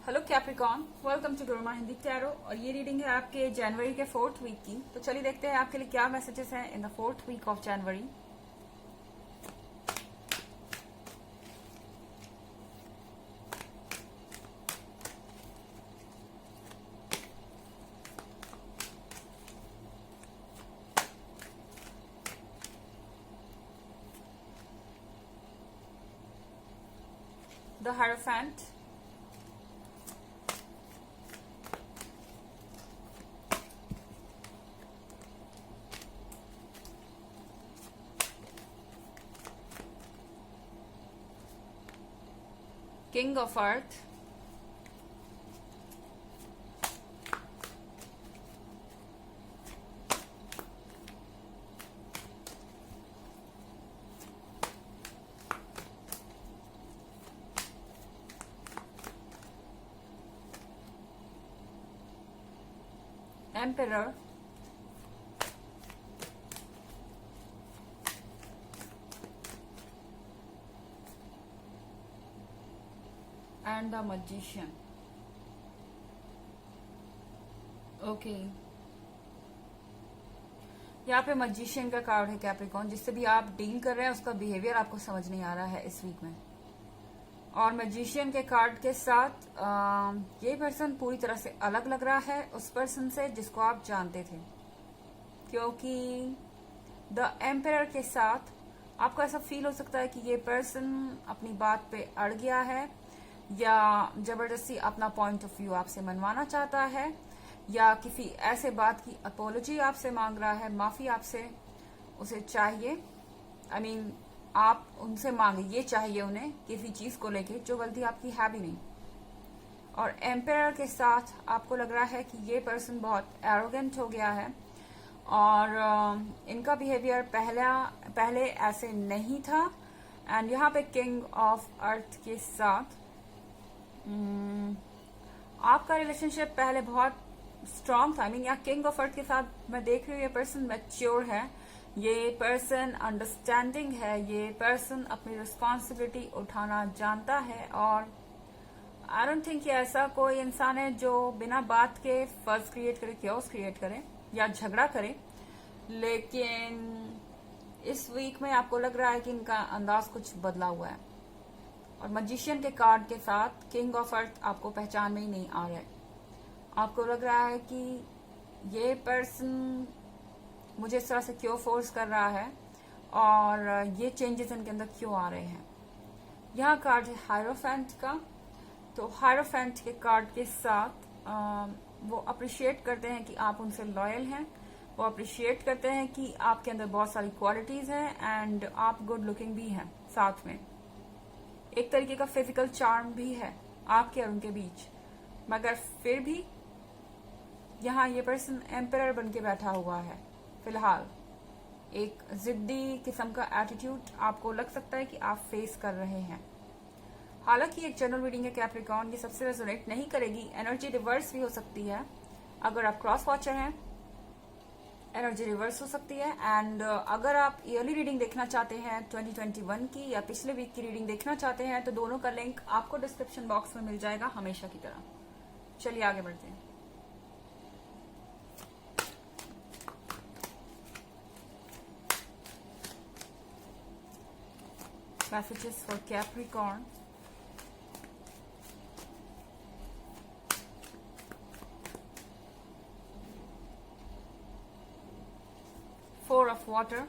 Hello Capricorn, welcome to Guruma Hindi tarot. और ये reading है आपके जनवरी के 4th वीक की। तो चलिए देखते हैं आपके लिए क्या मैसेजेस हैं in the 4th week of January. The hierophant, King of Earth, Emperor, and the Magician. Okay, यहाँ पे मजिशियन का कार्ड है कैप्रिकॉन। जिससे भी आप डील कर रहे हैं उसका बिहेवियर आपको समझ नहीं आ रहा है इस वीक में। और मजिशियन के कार्ड के साथ ये पर्सन पूरी तरह से अलग लग रहा है उस पर्सन से जिसको आप जानते थे, क्योंकि द एम्परर के साथ आपको ऐसा फील हो सकता है कि ये पर्सन अपनी बात पे अड़ गया है या जबरदस्ती अपना पॉइंट ऑफ व्यू आपसे मनवाना चाहता है या किसी ऐसे बात की अपोलॉजी आपसे मांग रहा है, माफी आपसे उसे चाहिए। आई मीन आप उनसे मांगे, ये चाहिए उन्हें किसी चीज को लेके जो गलती आपकी है भी नहीं। और एम्पायर के साथ आपको लग रहा है कि ये पर्सन बहुत एरोगेंट हो गया है और इनका बिहेवियर पहले ऐसे नहीं था। एंड यहाँ पे किंग ऑफ अर्थ के साथ आपका रिलेशनशिप पहले बहुत स्ट्रांग था। आई मीन यहाँ किंग ऑफ अर्थ के साथ मैं देख रही हूँ ये पर्सन मैच्योर है, ये पर्सन अंडरस्टैंडिंग है, ये पर्सन अपनी रिस्पॉन्सिबिलिटी उठाना जानता है। और आई डोंट थिंक ऐसा कोई इंसान है जो बिना बात के फर्ज क्रिएट करे, क्योस क्रिएट करे या झगड़ा करे। लेकिन इस वीक में आपको लग रहा है कि इनका अंदाज कुछ बदला हुआ है। और मजिशियन के कार्ड के साथ किंग ऑफ अर्थ आपको पहचान में ही नहीं आ रहा है। आपको लग रहा है कि ये पर्सन मुझे इस तरह से क्यों फोर्स कर रहा है और ये चेंजेस इनके अंदर क्यों आ रहे हैं। यहाँ कार्ड है हायरोफेंट का। तो हायरोफेंट के कार्ड के साथ वो अप्रिशिएट करते हैं कि आप उनसे लॉयल हैं, वो अप्रिशिएट करते हैं कि आपके अंदर बहुत सारी क्वालिटीज हैं एंड आप गुड लुकिंग भी हैं। साथ में एक तरीके का फिजिकल चार्म भी है आपके और उनके बीच। मगर फिर भी यहाँ ये पर्सन एम्परर बन के बैठा हुआ है। फिलहाल एक जिद्दी किस्म का एटीट्यूड आपको लग सकता है कि आप फेस कर रहे हैं। हालांकि एक जनरल रीडिंग है कैप्रिकॉन, ये सबसे रेजोनेट नहीं करेगी। एनर्जी रिवर्स भी हो सकती है। अगर आप क्रॉस वॉचर हैं एनर्जी रिवर्स हो सकती है। एंड अगर आप ईयरली रीडिंग देखना चाहते हैं 2021 की या पिछले वीक की रीडिंग देखना चाहते हैं तो दोनों का लिंक आपको डिस्क्रिप्शन बॉक्स में मिल जाएगा हमेशा की तरह। चलिए आगे बढ़ते हैं। Messages for Capricorn. Four of Water.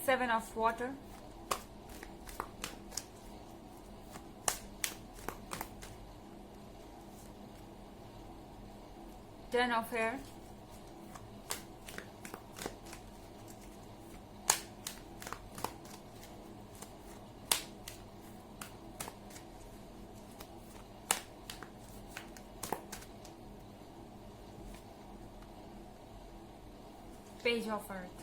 Seven of Water. Ten of Air. Page of Earth.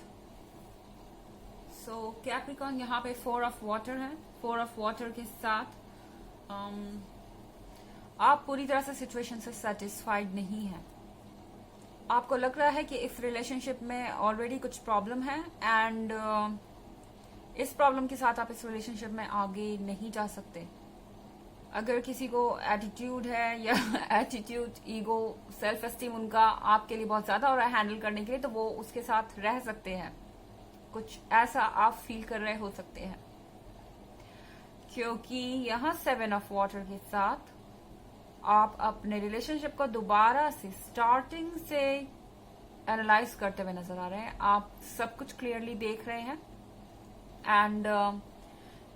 So Capricorn यहाँ पे 4 ऑफ वाटर है। 4 ऑफ वाटर के साथ आप पूरी तरह से सिचुएशन से सेटिस्फाइड नहीं है। आपको लग रहा है कि इस रिलेशनशिप में ऑलरेडी कुछ प्रॉब्लम है एंड इस प्रॉब्लम के साथ आप इस रिलेशनशिप में आगे नहीं जा सकते। अगर किसी को एटीट्यूड है या एटीट्यूड, ईगो, सेल्फ एस्टीम उनका आपके लिए बहुत ज्यादा हो रहा है हैंडल करने के लिए, तो वो उसके साथ रह सकते हैं। कुछ ऐसा आप फील कर रहे हो सकते हैं, क्योंकि यहाँ 7 ऑफ वाटर के साथ आप अपने रिलेशनशिप को दोबारा से स्टार्टिंग से एनालाइज करते हुए नजर आ रहे हैं। आप सब कुछ क्लियरली देख रहे हैं एंड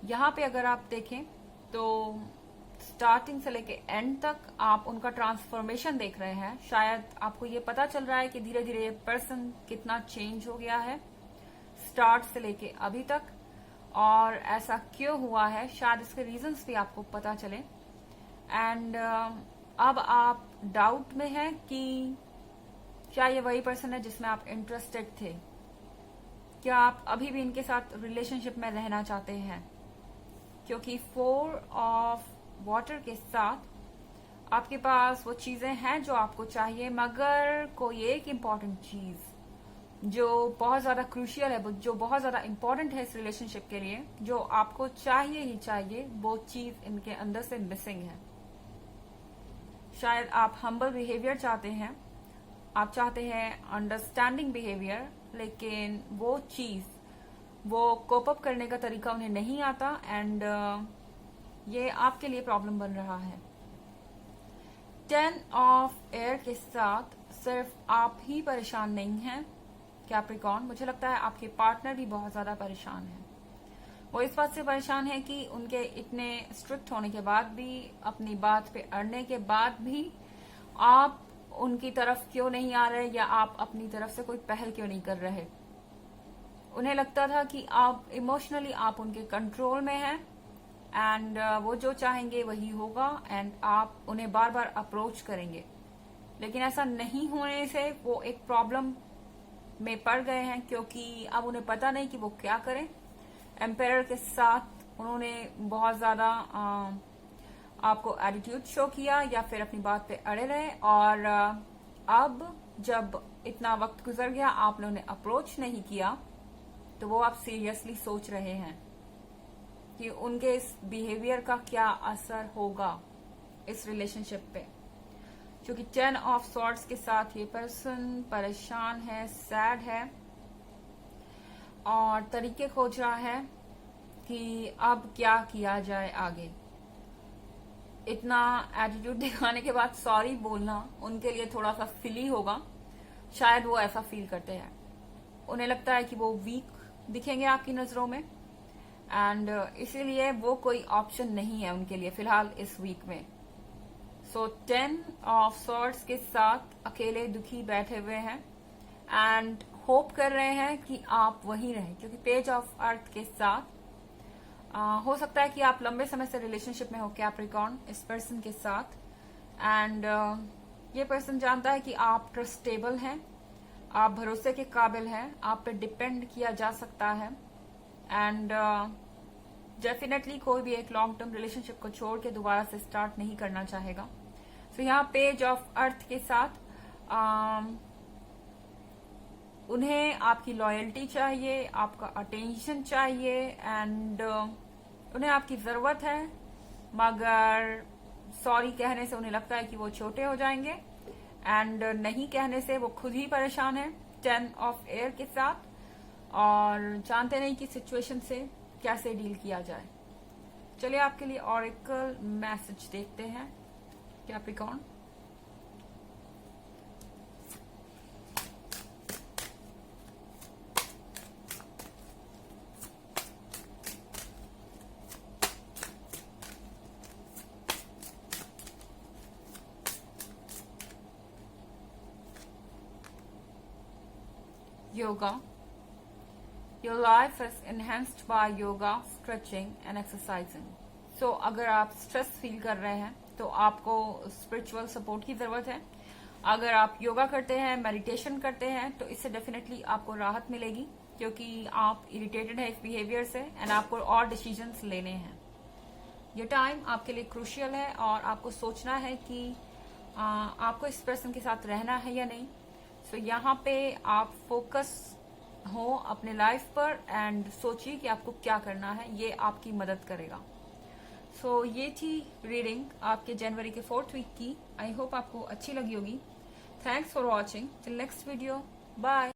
यहाँ पे अगर आप देखें तो स्टार्टिंग से लेके एंड तक आप उनका ट्रांसफॉर्मेशन देख रहे हैं। शायद आपको ये पता चल रहा है कि धीरे धीरे ये पर्सन कितना चेंज हो गया है स्टार्ट से लेके अभी तक, और ऐसा क्यों हुआ है, शायद इसके रीजंस भी आपको पता चले। एंड अब आप डाउट में हैं कि क्या ये वही पर्सन है जिसमें आप इंटरेस्टेड थे, क्या आप अभी भी इनके साथ रिलेशनशिप में रहना चाहते हैं, क्योंकि 4 ऑफ वाटर के साथ आपके पास वो चीजें हैं जो आपको चाहिए, मगर कोई एक इम्पॉर्टेंट चीज जो बहुत ज्यादा क्रूशियल है, जो बहुत ज्यादा इम्पोर्टेंट है इस रिलेशनशिप के लिए, जो आपको चाहिए ही चाहिए, वो चीज इनके अंदर से मिसिंग है। शायद आप हम्बल बिहेवियर चाहते हैं, आप चाहते हैं अंडरस्टैंडिंग बिहेवियर, लेकिन वो चीज, वो कोप अप करने का तरीका उन्हें नहीं आता एंड ये आपके लिए प्रॉब्लम बन रहा है। 10 ऑफ एयर के साथ सिर्फ आप ही परेशान नहीं हैं कैप्रिकॉर्न, मुझे लगता है आपके पार्टनर भी बहुत ज्यादा परेशान है। वो इस बात से परेशान है कि उनके इतने स्ट्रिक्ट होने के बाद भी, अपनी बात पे अड़ने के बाद भी आप उनकी तरफ क्यों नहीं आ रहे, या आप अपनी तरफ से कोई पहल क्यों नहीं कर रहे। उन्हें लगता था कि आप इमोशनली आप उनके कंट्रोल में हैं एंड वो जो चाहेंगे वही होगा एंड आप उन्हें बार बार अप्रोच करेंगे, लेकिन ऐसा नहीं होने से वो एक प्रॉब्लम में पड़ गए हैं, क्योंकि अब उन्हें पता नहीं कि वो क्या करें। एम्पायर के साथ उन्होंने बहुत ज्यादा आपको एटीट्यूड शो किया या फिर अपनी बात पे अड़े रहे, और अब जब इतना वक्त गुजर गया आपने उन्हें अप्रोच नहीं किया, तो वो आप सीरियसली सोच रहे हैं कि उनके इस बिहेवियर का क्या असर होगा इस रिलेशनशिप पे, क्योंकि 10 ऑफ सॉर्ड्स के साथ ये पर्सन परेशान है, सैड है और तरीके खोज रहा है कि अब क्या किया जाए आगे। इतना एटीट्यूड दिखाने के बाद सॉरी बोलना उनके लिए थोड़ा सा सिली होगा, शायद वो ऐसा फील करते हैं। उन्हें लगता है कि वो वीक दिखेंगे आपकी नजरों में एंड इसीलिए वो कोई ऑप्शन नहीं है उनके लिए फिलहाल इस वीक में। सो 10 ऑफ सॉर्ड्स के साथ अकेले दुखी बैठे हुए हैं एंड होप कर रहे हैं कि आप वहीं रहें, क्योंकि पेज ऑफ अर्थ के साथ हो सकता है कि आप लंबे समय से रिलेशनशिप में हो कैप्रिकॉर्न इस पर्सन के साथ एंड ये पर्सन जानता है कि आप ट्रस्टेबल हैं, आप भरोसे के काबिल हैं, आप पे डिपेंड किया जा सकता है एंड डेफिनेटली कोई भी एक लॉन्ग टर्म रिलेशनशिप को छोड़ के दोबारा से स्टार्ट नहीं करना चाहेगा। तो यहाँ पेज ऑफ अर्थ के साथ उन्हें आपकी लॉयल्टी चाहिए, आपका अटेंशन चाहिए एंड उन्हें आपकी जरूरत है, मगर सॉरी कहने से उन्हें लगता है कि वो छोटे हो जाएंगे एंड नहीं कहने से वो खुद ही परेशान है 10 ऑफ एयर के साथ और जानते नहीं कि सिचुएशन से कैसे डील किया जाए। चलिए आपके लिए ऑरेकल मैसेज देखते हैं Capricorn. Yoga. Your life is enhanced by yoga, stretching and exercising. So अगर आप स्ट्रेस फील कर रहे हैं तो आपको स्पिरिचुअल सपोर्ट की जरूरत है। अगर आप योगा करते हैं, मेडिटेशन करते हैं, तो इससे डेफिनेटली आपको राहत मिलेगी, क्योंकि आप इरिटेटेड हैं इस बिहेवियर से एंड आपको और डिसीजंस लेने हैं। ये टाइम आपके लिए क्रूशियल है और आपको सोचना है कि आपको इस पर्सन के साथ रहना है या नहीं। सो यहाँ पे आप फोकस हो अपने लाइफ पर एंड सोचिए कि आपको क्या करना है, ये आपकी मदद करेगा। सो ये थी रीडिंग आपके जनवरी के 4th वीक की। आई होप आपको अच्छी लगी होगी। Thanks for watching. Till next video, bye.